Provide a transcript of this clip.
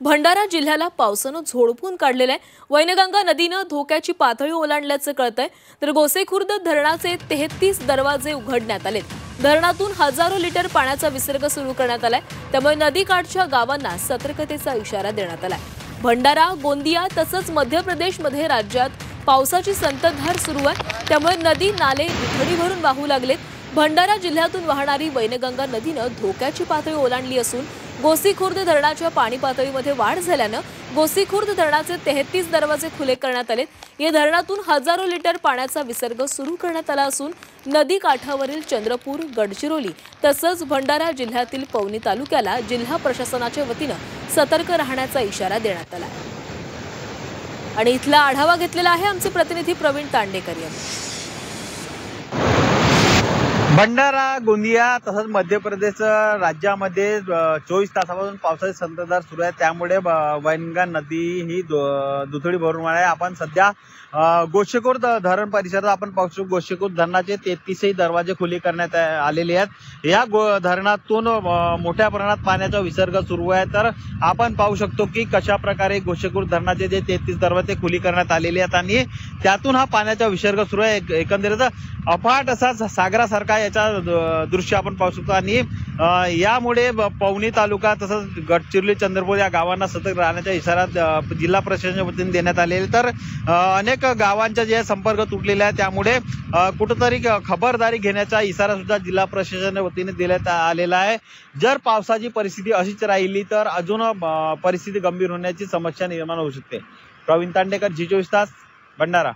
भंडारा जिल्ह्याला पावसानं झोडपून काढलेलं आहे। वैनगंगा नदीनं धोक्याची पातळी ओलांडल्याचं कळतंय। तर गोसेखुर्द धरणाचे 33 दरवाजे उघडण्यात आलेत। धरणातून हजारो लिटर पाण्याचा विसर्ग सुरू करण्यात आलाय। त्यामुळे नदीकाठच्या गावांना सतर्कतेचा इशारा देण्यात आलाय। भंडारा, गोंदिया तसंच मध्य प्रदेशमध्ये राज्यात पावसाची संततधार सुरू आहे। त्यामुळे नदी नाले दुथडी भरून वाहू लागलेत। भंडारा जिल्ह्यातून वाहणारी वैनगंगा नदीनं धोक्याची पातळी ओलांडली असून गोसीखुर्द धरणाच्या पाणी पातळीमध्ये वाढ झाल्यानं गोसीखुर्द धरणाचे 33 दरवाजे खुले करण्यात आलेत। या धरणातून हजारो लिटर पाण्याचा विसर्ग सुरू करण्यात आला असून नदी काठावरील चंद्रपूर, गडचिरोली तसंच भंडारा जिल्ह्यातील पवनी तालुक्याला जिल्हा प्रशासनाच्या वतीनं सतर्क राहण्याचा इशारा देण्यात आला आहे। आणि इथला आढावा घेतलेला आहे आमचे प्रतिनिधी प्रवीण तांडेकर यांनी। भंडारा, गोंदिया तसंच मध्य प्रदेश राज्यामध्ये 24 तासापासून पावसाची संततधार सुरू आहे। त्यामुळे वैनगंगा नदी ही दुथडी भरून आहे। आपण सध्या गोसेखुर्द धरण परिसरात आपण पाहू शकतो। गोसेखुर्द धरणाचे 33 दरवाजे खुले करण्यात आलेले आहेत। या धरणातून मोठ्या प्रमाणात पाण्याचा विसर्ग सुरू आहे। तर आपण पाहू शकतो की कशा प्रकारे गोसेखुर्द धरणाचे जे 33 दरवाजे खुले करण्यात आलेले आहेत आणि त्यातून हा पाण्याचा विसर्ग सुरू आहे। एकंदरीत अफाट असा सागरासारखा याचा दृश्य आपण पाहू शकतो आणि यामुळे पवनी तालुका तसंच गडचिरोली, चंद्रपूर या गावांना सतर्क राहण्याचा इशारा जिल्हा प्रशासनाच्या वतीने देण्यात आलेला। तर अनेक गावांचा जे संपर्क तुटलेला आहे, त्यामुळे कुठेतरी खबरदारी घेण्याचा इशारा सुद्धा जिल्हा प्रशासनाच्या वतीने देण्यात आलेला आहे। जर पावसाची परिस्थिती अशीच राहिली तर अजून परिस्थिती गंभीर होण्याची समस्या निर्माण होऊ शकते। प्रवीण तांडेकर, जी24 तास, भंडारा।